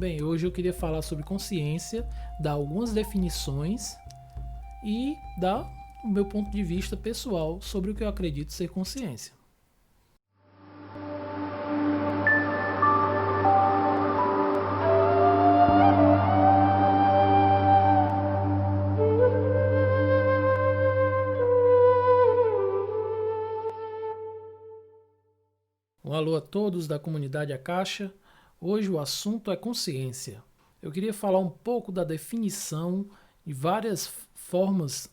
Bem, hoje eu queria falar sobre consciência, dar algumas definições e dar o meu ponto de vista pessoal sobre o que eu acredito ser consciência. Um alô a todos da comunidade Akasha. Hoje o assunto é consciência. Eu queria falar um pouco da definição de várias formas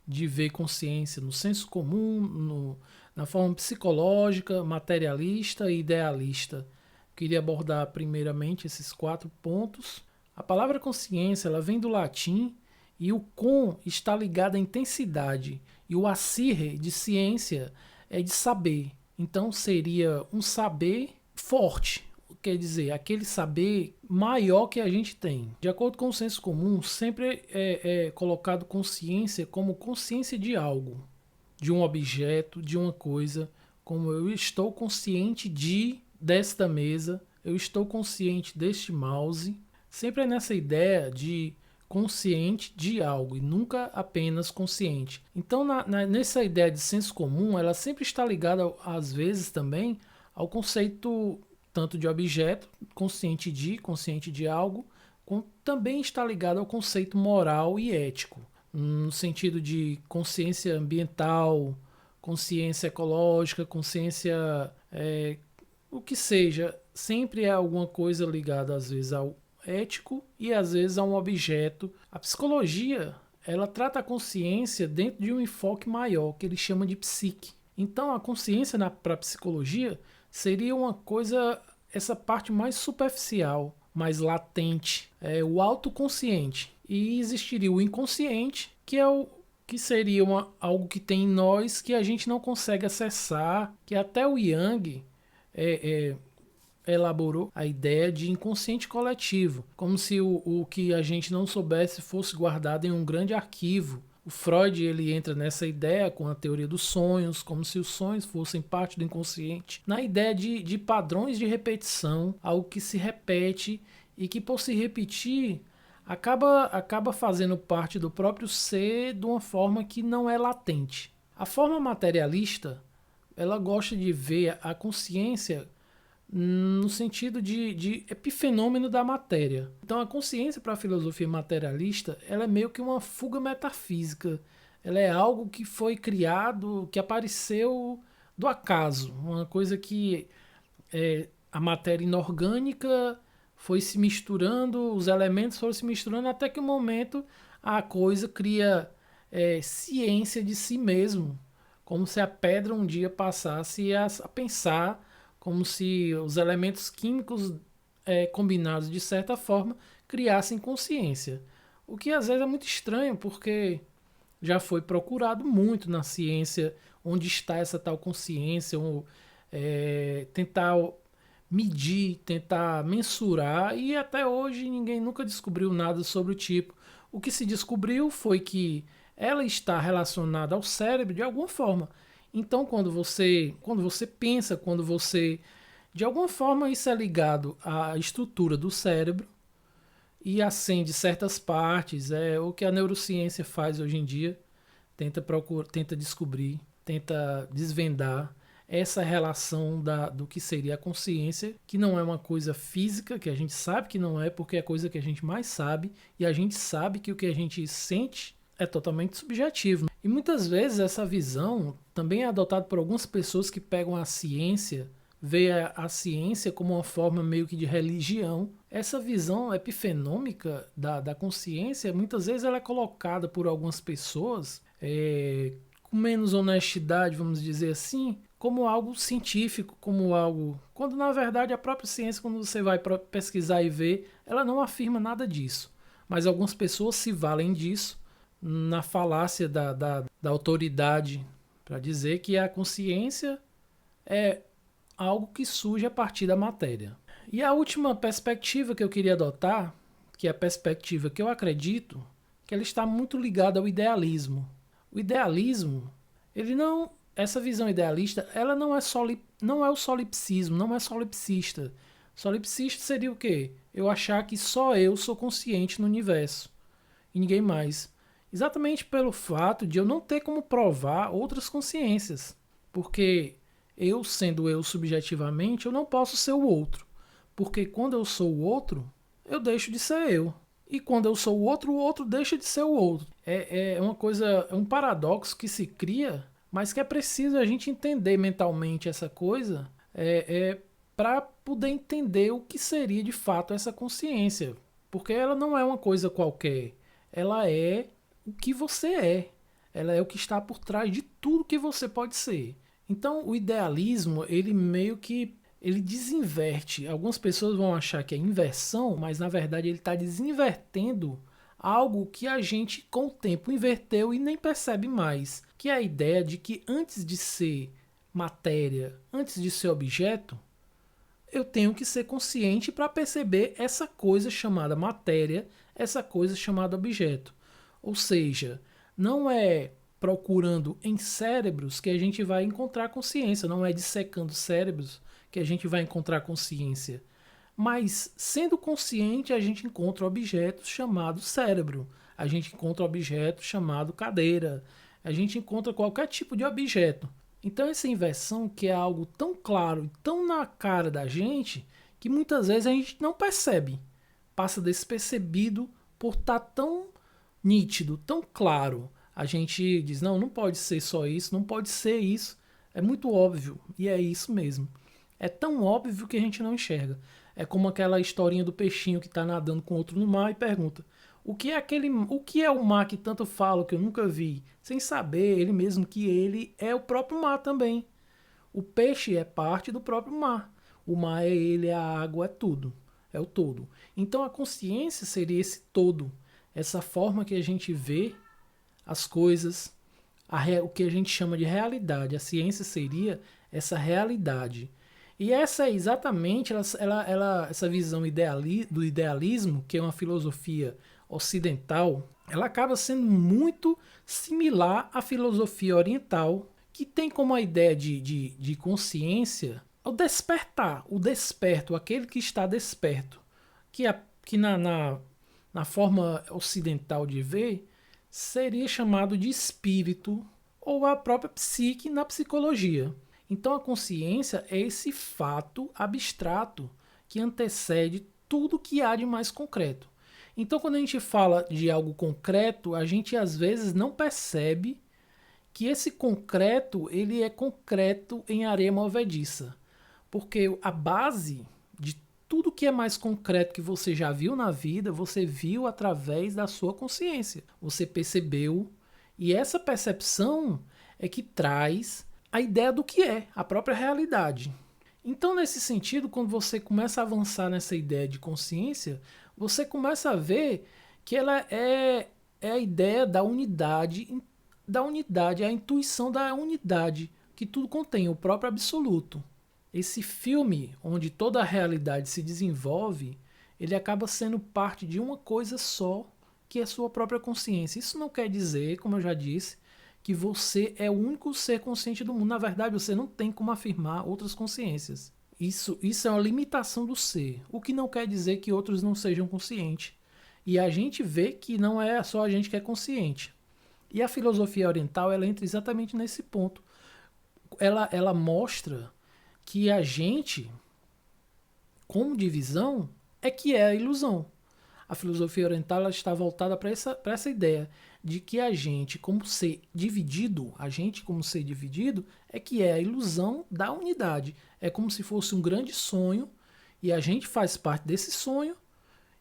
de ver consciência no senso comum, na forma psicológica, materialista e idealista. Queria abordar primeiramente esses 4 pontos. A palavra consciência ela vem do latim e o con está ligado à intensidade e o acire de ciência é de saber. Então seria um saber forte, quer dizer, aquele saber maior que a gente tem. De acordo com o senso comum, sempre é colocado consciência como consciência de algo, de um objeto, de uma coisa, como eu estou consciente desta mesa, eu estou consciente deste mouse. Sempre é nessa ideia de consciente de algo e nunca apenas consciente. Então, nessa ideia de senso comum, ela sempre está ligada, às vezes, também ao conceito tanto de objeto, consciente de algo, como também está ligado ao conceito moral e ético, no sentido de consciência ambiental, consciência ecológica, consciência, o que seja, sempre é alguma coisa ligada, às vezes, ao ético e às vezes a um objeto. A psicologia ela trata a consciência dentro de um enfoque maior que ele chama de psique. Então a consciência para a psicologia seria uma coisa, essa parte mais superficial, mais latente, o autoconsciente. E existiria o inconsciente, que é o que seria algo que tem em nós que a gente não consegue acessar, que até o Jung elaborou a ideia de inconsciente coletivo, como se o que a gente não soubesse fosse guardado em um grande arquivo. O Freud ele entra nessa ideia com a teoria dos sonhos, como se os sonhos fossem parte do inconsciente, na ideia de padrões de repetição, algo que se repete e que por se repetir acaba fazendo parte do próprio ser de uma forma que não é latente. A forma materialista ela gosta de ver a consciência no sentido de epifenômeno da matéria. Então a consciência para a filosofia materialista ela é meio que uma fuga metafísica. Ela é algo que foi criado, que apareceu do acaso. Uma coisa que a matéria inorgânica foi se misturando, os elementos foram se misturando até que um momento a coisa cria ciência de si mesmo. Como se a pedra um dia passasse a pensar como se os elementos químicos combinados de certa forma criassem consciência. O que às vezes é muito estranho, porque já foi procurado muito na ciência onde está essa tal consciência, tentar medir, tentar mensurar, e até hoje ninguém nunca descobriu nada sobre o tipo. O que se descobriu foi que ela está relacionada ao cérebro de alguma forma. Então, quando você pensa, de alguma forma isso é ligado à estrutura do cérebro e acende certas partes, o que a neurociência faz hoje em dia, tenta descobrir, tenta desvendar essa relação do que seria a consciência, que não é uma coisa física, que a gente sabe que não é, porque é a coisa que a gente mais sabe, e a gente sabe que o que a gente sente é totalmente subjetivo. E muitas vezes essa visão também é adotada por algumas pessoas que pegam a ciência, vê a ciência como uma forma meio que de religião. Essa visão epifenômica da consciência, muitas vezes ela é colocada por algumas pessoas com menos honestidade, vamos dizer assim, como algo científico, como algo... Quando na verdade a própria ciência, quando você vai pesquisar e ver, ela não afirma nada disso. Mas algumas pessoas se valem disso na falácia da autoridade para dizer que a consciência é algo que surge a partir da matéria. E a última perspectiva que eu queria adotar, que é a perspectiva que eu acredito, que ela está muito ligada ao idealismo. O idealismo, essa visão idealista, ela não é o solipsismo, não é solipsista. Solipsista seria o quê? Eu achar que só eu sou consciente no universo e ninguém mais. Exatamente pelo fato de eu não ter como provar outras consciências. Porque eu, sendo eu subjetivamente, eu não posso ser o outro. Porque quando eu sou o outro, eu deixo de ser eu. E quando eu sou o outro deixa de ser o outro. É uma coisa, é um paradoxo que se cria, mas que é preciso a gente entender mentalmente essa coisa para poder entender o que seria de fato essa consciência. Porque ela não é uma coisa qualquer. Ela é o que você é. Ela é o que está por trás de tudo que você pode ser. Então, o idealismo, ele meio que ele desinverte. Algumas pessoas vão achar que é inversão, mas na verdade ele está desinvertendo algo que a gente com o tempo inverteu e nem percebe mais, que é a ideia de que antes de ser matéria, antes de ser objeto, eu tenho que ser consciente para perceber essa coisa chamada matéria, essa coisa chamada objeto. Ou seja, não é procurando em cérebros que a gente vai encontrar consciência, não é dissecando cérebros que a gente vai encontrar consciência. Mas, sendo consciente, a gente encontra objetos chamados cérebro, a gente encontra objetos chamados cadeira, a gente encontra qualquer tipo de objeto. Então, essa inversão, que é algo tão claro e tão na cara da gente, que muitas vezes a gente não percebe, passa despercebido por estar tão nítido, tão claro. A gente diz: não, não pode ser só isso, não pode ser isso. É muito óbvio, e é isso mesmo. É tão óbvio que a gente não enxerga. É como aquela historinha do peixinho que está nadando com outro no mar e pergunta: o que é o mar que tanto falo que eu nunca vi? Sem saber ele mesmo que ele é o próprio mar também. O peixe é parte do próprio mar. O mar é ele, a água é tudo. É o todo. Então a consciência seria esse todo. Essa forma que a gente vê as coisas, o que a gente chama de realidade. A ciência seria essa realidade. E essa é exatamente essa visão do idealismo, que é uma filosofia ocidental, ela acaba sendo muito similar à filosofia oriental, que tem como a ideia de consciência o despertar, o desperto, aquele que está desperto, que na forma ocidental de ver seria chamado de espírito ou a própria psique na psicologia. Então a consciência é esse fato abstrato que antecede tudo que há de mais concreto. Então quando a gente fala de algo concreto, a gente às vezes não percebe que esse concreto ele é concreto em areia movediça. Porque a base de tudo que é mais concreto que você já viu na vida, você viu através da sua consciência. Você percebeu, e essa percepção é que traz a ideia do que é, a própria realidade. Então, nesse sentido, quando você começa a avançar nessa ideia de consciência, você começa a ver que ela é a ideia da unidade, a intuição da unidade que tudo contém, o próprio absoluto. Esse filme, onde toda a realidade se desenvolve, ele acaba sendo parte de uma coisa só, que é a sua própria consciência. Isso não quer dizer, como eu já disse, que você é o único ser consciente do mundo. Na verdade, você não tem como afirmar outras consciências. Isso é uma limitação do ser, o que não quer dizer que outros não sejam conscientes. E a gente vê que não é só a gente que é consciente. E a filosofia oriental ela entra exatamente nesse ponto. Ela mostra que a gente, como divisão, é que é a ilusão. A filosofia oriental ela está voltada para essa ideia de que a gente, como ser dividido, é que é a ilusão da unidade. É como se fosse um grande sonho e a gente faz parte desse sonho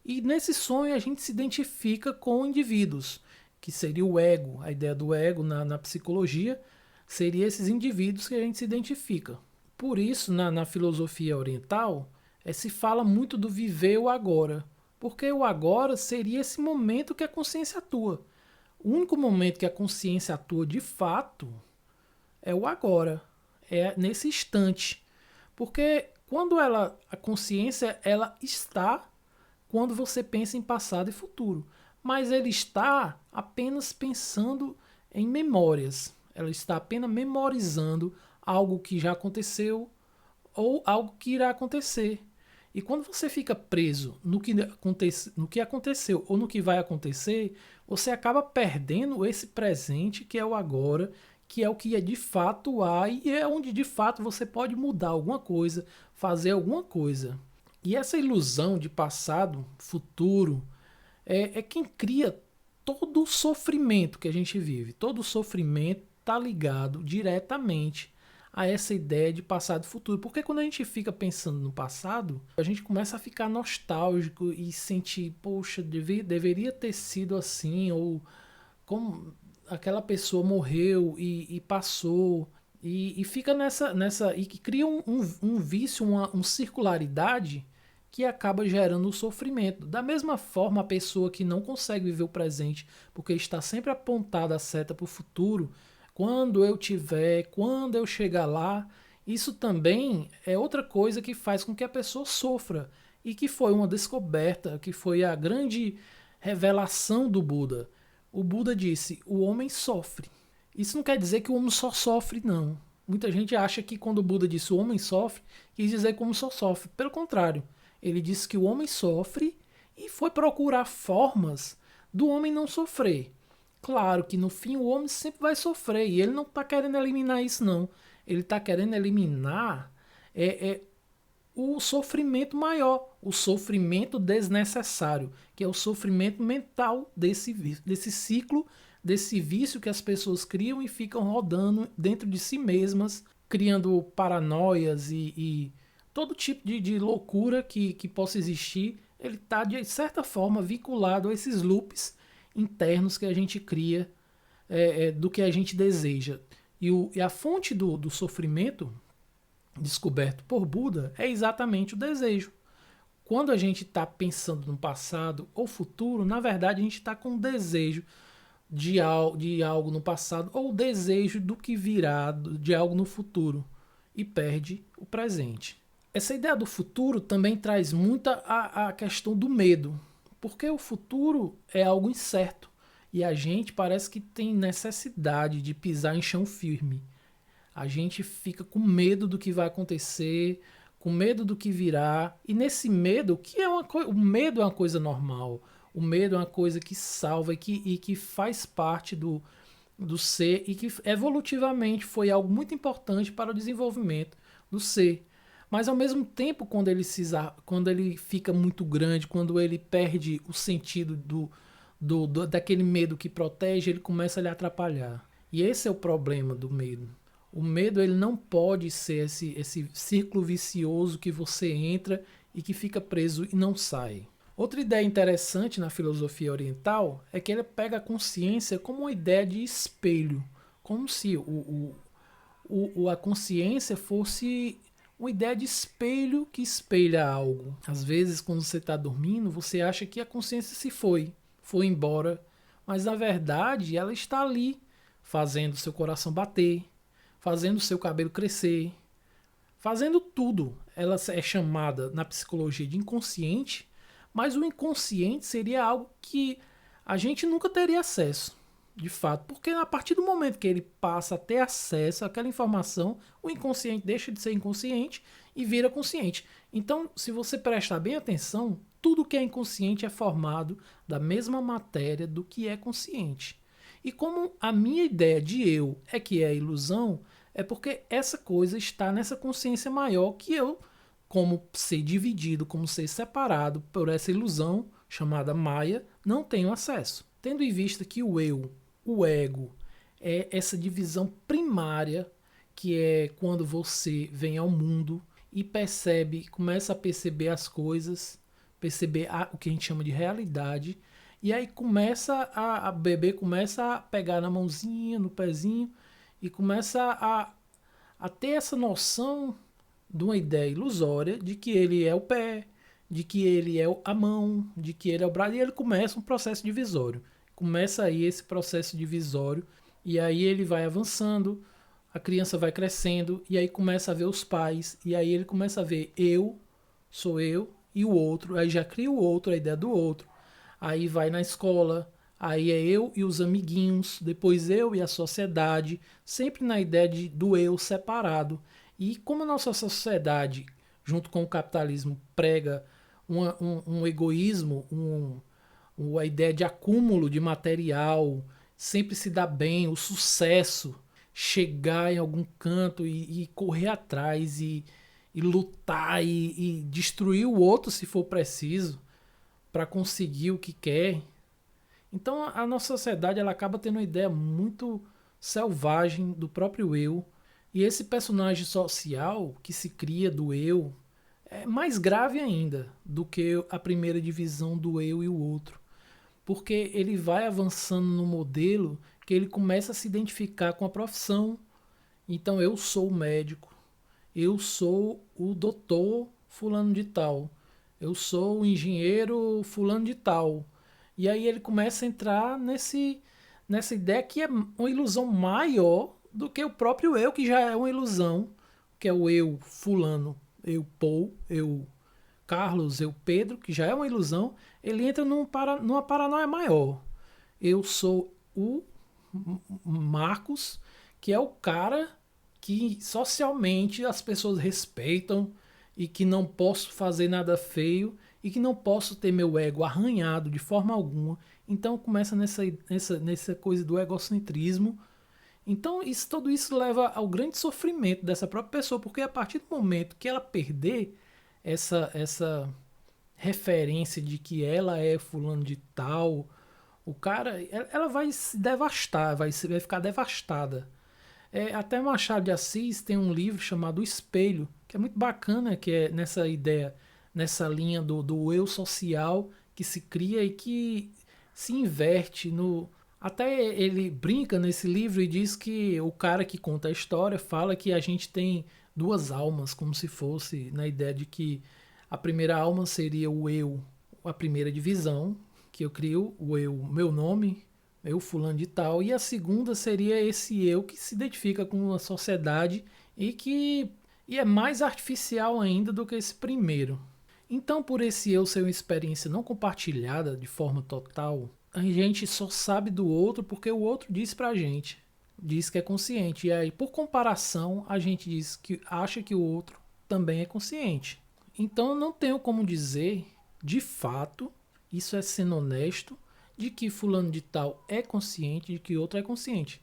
e nesse sonho a gente se identifica com indivíduos, que seria o ego. A ideia do ego na psicologia seria esses indivíduos que a gente se identifica. Por isso, na filosofia oriental, se fala muito do viver o agora. Porque o agora seria esse momento que a consciência atua. O único momento que a consciência atua de fato é o agora. É nesse instante. Porque quando a consciência ela está quando você pensa em passado e futuro. Mas ele está apenas pensando em memórias. Ela está apenas memorizando algo que já aconteceu ou algo que irá acontecer. E quando você fica preso no que aconteceu ou no que vai acontecer, você acaba perdendo esse presente que é o agora, que é o que é de fato há e é onde de fato você pode mudar alguma coisa, fazer alguma coisa. E essa ilusão de passado, futuro, é quem cria todo o sofrimento que a gente vive. Todo o sofrimento está ligado diretamente a essa ideia de passado e futuro. Porque quando a gente fica pensando no passado, a gente começa a ficar nostálgico e sentir, poxa, deveria ter sido assim, ou como aquela pessoa morreu e passou. E fica nessa. E que cria um vício, uma circularidade que acaba gerando o sofrimento. Da mesma forma, a pessoa que não consegue viver o presente porque está sempre apontada a seta para o futuro, quando eu tiver, quando eu chegar lá, isso também é outra coisa que faz com que a pessoa sofra. E que foi uma descoberta, que foi a grande revelação do Buda. O Buda disse: o homem sofre. Isso não quer dizer que o homem só sofre, não. Muita gente acha que quando o Buda disse o homem sofre, quis dizer que o homem só sofre. Pelo contrário, ele disse que o homem sofre e foi procurar formas do homem não sofrer. Claro que no fim o homem sempre vai sofrer e ele não está querendo eliminar isso, não. Ele está querendo eliminar o sofrimento maior, o sofrimento desnecessário, que é o sofrimento mental desse ciclo, desse vício que as pessoas criam e ficam rodando dentro de si mesmas, criando paranoias e todo tipo de loucura que possa existir. Ele está, de certa forma, vinculado a esses loops internos que a gente cria do que a gente deseja. E a fonte do sofrimento descoberto por Buda é exatamente o desejo. Quando a gente está pensando no passado ou futuro, na verdade a gente está com um desejo de algo no passado ou o desejo do que virá, de algo no futuro, e perde o presente. Essa ideia do futuro também traz muita a questão do medo, porque o futuro é algo incerto e a gente parece que tem necessidade de pisar em chão firme. A gente fica com medo do que vai acontecer, com medo do que virá. E nesse medo, o medo é uma coisa normal. O medo é uma coisa que salva e que faz parte do ser e que evolutivamente foi algo muito importante para o desenvolvimento do ser. Mas ao mesmo tempo, quando ele fica muito grande, quando ele perde o sentido daquele medo que protege, ele começa a lhe atrapalhar. E esse é o problema do medo. O medo ele não pode ser esse círculo vicioso que você entra e que fica preso e não sai. Outra ideia interessante na filosofia oriental é que ele pega a consciência como uma ideia de espelho, como se a consciência fosse uma ideia de espelho que espelha algo. Às vezes, quando você está dormindo, você acha que a consciência foi embora, mas na verdade ela está ali, fazendo seu coração bater, fazendo seu cabelo crescer, fazendo tudo. Ela é chamada na psicologia de inconsciente, mas o inconsciente seria algo que a gente nunca teria acesso, de fato, porque a partir do momento que ele passa a ter acesso àquela informação, o inconsciente deixa de ser inconsciente e vira consciente. Então, se você prestar bem atenção, tudo que é inconsciente é formado da mesma matéria do que é consciente. E como a minha ideia de eu é que é ilusão, é porque essa coisa está nessa consciência maior que eu, como ser dividido, como ser separado por essa ilusão chamada Maya, não tenho acesso. Tendo em vista que o eu, o ego, é essa divisão primária, que é quando você vem ao mundo e começa a perceber as coisas, perceber o que a gente chama de realidade, e aí começa a bebê começa a pegar na mãozinha, no pezinho, e começa a ter essa noção de uma ideia ilusória de que ele é o pé, de que ele é a mão, de que ele é o braço, e ele começa um processo divisório. Começa aí esse processo divisório, e aí ele vai avançando, a criança vai crescendo, e aí começa a ver os pais, e aí ele começa a ver sou eu, e o outro, aí já cria o outro, a ideia do outro. Aí vai na escola, aí é eu e os amiguinhos, depois eu e a sociedade, sempre na ideia do eu separado. E como a nossa sociedade junto com o capitalismo, prega um egoísmo, a ideia de acúmulo de material, sempre se dar bem, o sucesso, chegar em algum canto e correr atrás e lutar e destruir o outro se for preciso para conseguir o que quer. Então a nossa sociedade ela acaba tendo uma ideia muito selvagem do próprio eu, e esse personagem social que se cria do eu é mais grave ainda do que a primeira divisão do eu e o outro, porque ele vai avançando no modelo que ele começa a se identificar com a profissão. Então eu sou o médico, eu sou o doutor fulano de tal, eu sou o engenheiro fulano de tal. E aí ele começa a entrar nessa ideia que é uma ilusão maior do que o próprio eu, que já é uma ilusão, que é o eu fulano, eu Paul, eu Carlos, eu Pedro, que já é uma ilusão. Ele entra numa paranoia maior. Eu sou o Marcos, que é o cara que socialmente as pessoas respeitam e que não posso fazer nada feio e que não posso ter meu ego arranhado de forma alguma. Então começa nessa coisa do egocentrismo. Então tudo isso leva ao grande sofrimento dessa própria pessoa, porque a partir do momento que ela perder essa referência de que ela é fulano de tal, o cara, ela vai se devastar, vai ficar devastada. Até Machado de Assis tem um livro chamado O Espelho, que é muito bacana, que é nessa ideia, nessa linha do eu social que se cria e que se inverte no. Até ele brinca nesse livro e diz que o cara que conta a história fala que a gente tem duas almas, como se fosse na ideia de que a primeira alma seria o eu, a primeira divisão, que eu crio, o eu, meu nome, eu fulano de tal, e a segunda seria esse eu que se identifica com a sociedade e é mais artificial ainda do que esse primeiro. Então, por esse eu ser uma experiência não compartilhada de forma total, a gente só sabe do outro porque o outro diz pra gente, diz que é consciente, e aí por comparação a gente diz que acha que o outro também é consciente. Então eu não tenho como dizer de fato, isso é sendo honesto, de que fulano de tal é consciente, de que outro é consciente.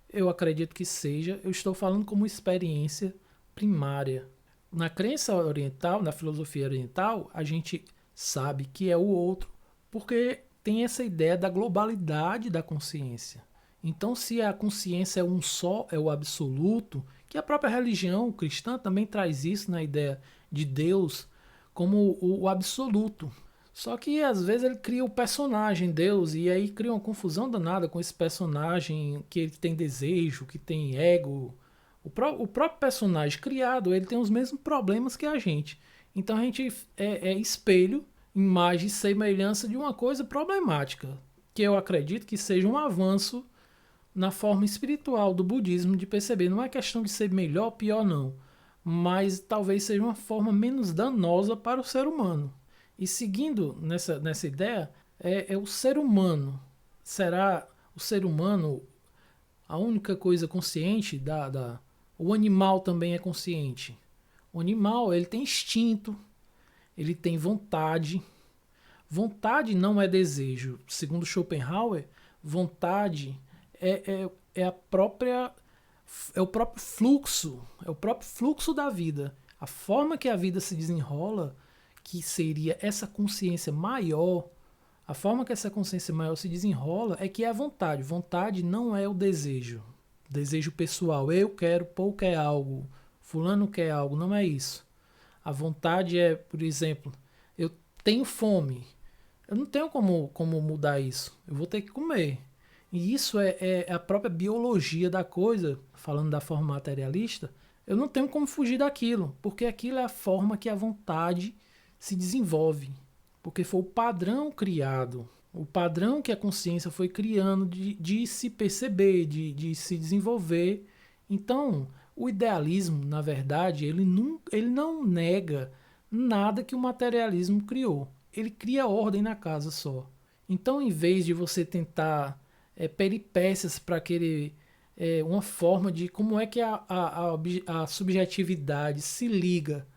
Eu acredito que seja, eu estou falando como experiência primária. Na crença oriental, na filosofia oriental, a gente sabe que é o outro, porque tem essa ideia da globalidade da consciência. Então, se a consciência é um só, é o absoluto, que a própria religião cristã também traz isso na ideia de Deus como o absoluto. Só que às vezes ele cria o personagem Deus e aí cria uma confusão danada com esse personagem que ele tem desejo, que tem ego. O próprio personagem criado, ele tem os mesmos problemas que a gente. Então a gente é espelho, imagem e semelhança de uma coisa problemática, que eu acredito que seja um avanço na forma espiritual do budismo de perceber. Não é questão de ser melhor ou pior, não. Mas talvez seja uma forma menos danosa para o ser humano. E seguindo nessa ideia, é o ser humano. Será o ser humano a única coisa consciente o animal também é consciente. O animal ele tem instinto, ele tem vontade. Vontade não é desejo. Segundo Schopenhauer, vontade é a própria é o próprio fluxo da vida. A forma que a vida se desenrola, que seria essa consciência maior, a forma que essa consciência maior se desenrola é que é a vontade. Vontade não é o desejo. Desejo pessoal. Eu quero, Paul quer algo, fulano quer algo. Não é isso. A vontade é, por exemplo, eu tenho fome. Eu não tenho como mudar isso. Eu vou ter que comer. E isso é a própria biologia da coisa, falando da forma materialista. Eu não tenho como fugir daquilo, porque aquilo é a forma que a vontade se desenvolve. Porque foi o padrão criado, o padrão que a consciência foi criando de se perceber, de se desenvolver. Então, o idealismo, na verdade, ele não nega nada que o materialismo criou. Ele cria ordem na casa só. Então, em vez de você tentar peripécias para querer uma forma de como é que a subjetividade se liga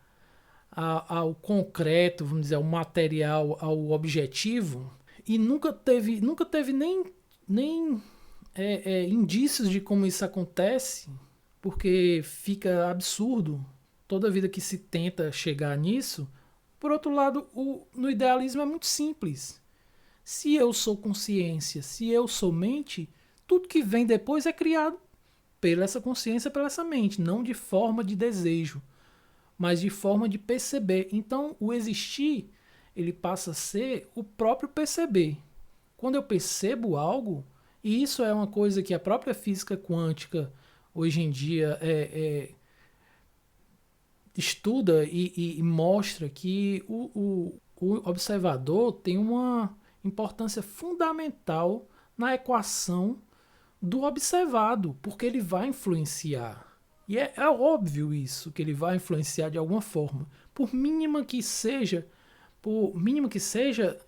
ao concreto, vamos dizer, ao material, ao objetivo, e nunca teve nem indícios de como isso acontece, porque fica absurdo toda vida que se tenta chegar nisso. Por outro lado, no idealismo é muito simples. Se eu sou consciência, se eu sou mente, tudo que vem depois é criado pela essa consciência, pela essa mente, não de forma de desejo, mas de forma de perceber. Então, o existir, ele passa a ser o próprio perceber. Quando eu percebo algo, e isso é uma coisa que a própria física quântica hoje em dia estuda e mostra que o observador tem uma importância fundamental na equação do observado, porque ele vai influenciar. E é óbvio isso, que ele vai influenciar de alguma forma, por mínimo que seja,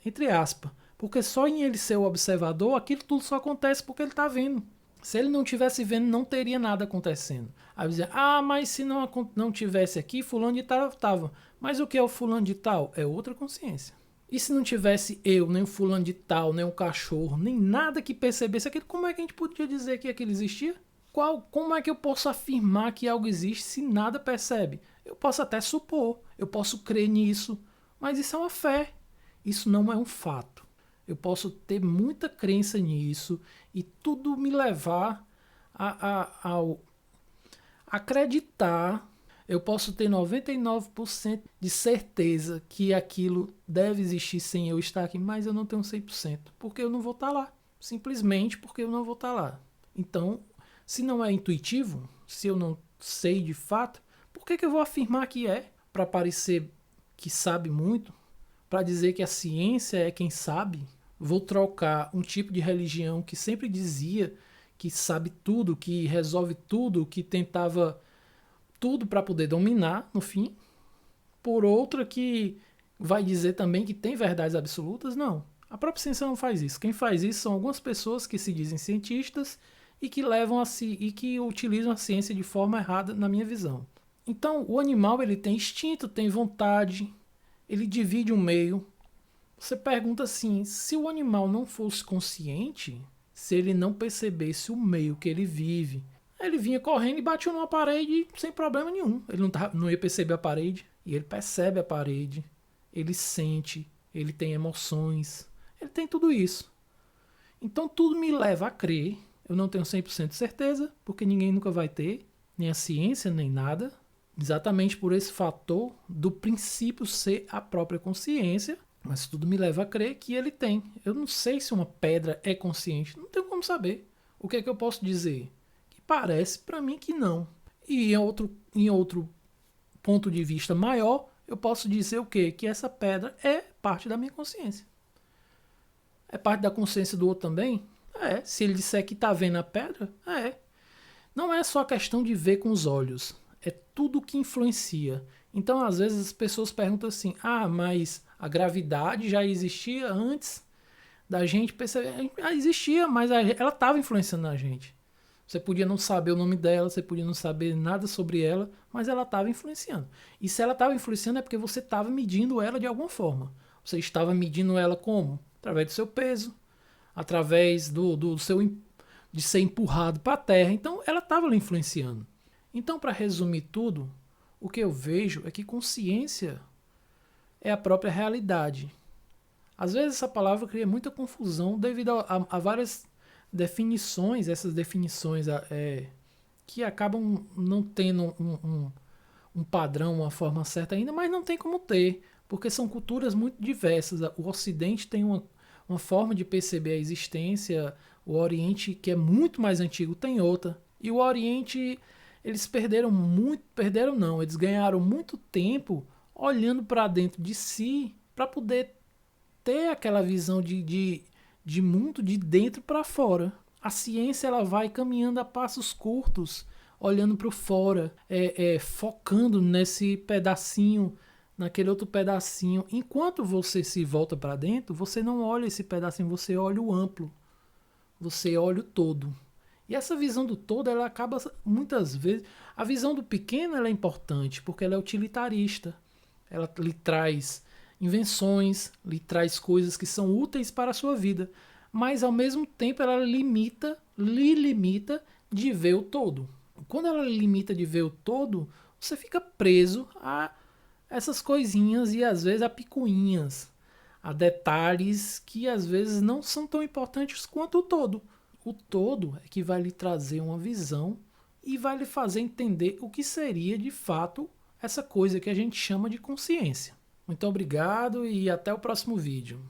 entre aspas, porque só em ele ser o observador, aquilo tudo só acontece porque ele está vendo. Se ele não estivesse vendo, não teria nada acontecendo. Aí dizer, mas se não tivesse aqui, fulano de tal estava. Mas o que é o fulano de tal? É outra consciência. E se não tivesse eu, nem o fulano de tal, nem o cachorro, nem nada que percebesse aquilo, como é que a gente podia dizer que aquilo existia? Como é que eu posso afirmar que algo existe se nada percebe? Eu posso até supor, eu posso crer nisso, mas isso é uma fé, isso não é um fato. Eu posso ter muita crença nisso e tudo me levar a acreditar. Eu posso ter 99% de certeza que aquilo deve existir sem eu estar aqui, mas eu não tenho 100%, porque eu não vou estar lá. Simplesmente porque eu não vou estar lá. Então, se não é intuitivo, se eu não sei de fato, por que eu vou afirmar que é? Para parecer que sabe muito? Para dizer que a ciência é quem sabe? Vou trocar um tipo de religião que sempre dizia que sabe tudo, que resolve tudo, que tentava tudo para poder dominar, no fim, por outra que vai dizer também que tem verdades absolutas? Não. A própria ciência não faz isso. Quem faz isso são algumas pessoas que se dizem cientistas e que e que utilizam a ciência de forma errada, na minha visão. Então, o animal ele tem instinto, tem vontade, ele divide o meio. Você pergunta assim, se o animal não fosse consciente, se ele não percebesse o meio que ele vive, ele vinha correndo e batia numa parede sem problema nenhum. Ele não ia perceber a parede, e ele percebe a parede, ele sente, ele tem emoções, ele tem tudo isso. Então tudo me leva a crer, eu não tenho 100% de certeza, porque ninguém nunca vai ter, nem a ciência, nem nada, exatamente por esse fator do princípio ser a própria consciência, mas tudo me leva a crer que ele tem. Eu não sei se uma pedra é consciente, não tenho como saber. O que é que eu posso dizer? Que parece para mim que não. E em outro ponto de vista maior, eu posso dizer o quê? Que essa pedra é parte da minha consciência. É parte da consciência do outro também? É. Se ele disser que está vendo a pedra, é. Não é só questão de ver com os olhos. É tudo que influencia. Então, às vezes, as pessoas perguntam assim, mas a gravidade já existia antes da gente perceber. Ela existia, mas ela estava influenciando a gente. Você podia não saber o nome dela, você podia não saber nada sobre ela, mas ela estava influenciando. E se ela estava influenciando é porque você estava medindo ela de alguma forma. Você estava medindo ela como? Através do seu peso, através do seu de ser empurrado para a terra. Então, ela estava lhe influenciando. Então, para resumir tudo, o que eu vejo é que consciência é a própria realidade. Às vezes essa palavra cria muita confusão devido a várias definições, essas definições que acabam não tendo um padrão, uma forma certa ainda, mas não tem como ter, porque são culturas muito diversas. O Ocidente tem uma forma de perceber a existência, o Oriente, que é muito mais antigo, tem outra. E o Oriente, eles eles ganharam muito tempo olhando para dentro de si para poder ter aquela visão de mundo de dentro para fora. A ciência ela vai caminhando a passos curtos, olhando para o fora, focando nesse pedacinho, naquele outro pedacinho. Enquanto você se volta para dentro, você não olha esse pedacinho, você olha o amplo, você olha o todo. E essa visão do todo, ela acaba muitas vezes... A visão do pequeno ela é importante, porque ela é utilitarista. ela lhe traz invenções, lhe traz coisas que são úteis para a sua vida, mas ao mesmo tempo ela lhe limita de ver o todo. Quando ela lhe limita de ver o todo, você fica preso a essas coisinhas e às vezes a picuinhas, a detalhes que às vezes não são tão importantes quanto o todo. O todo é que vai lhe trazer uma visão e vai lhe fazer entender o que seria de fato essa coisa que a gente chama de consciência. Muito obrigado e até o próximo vídeo.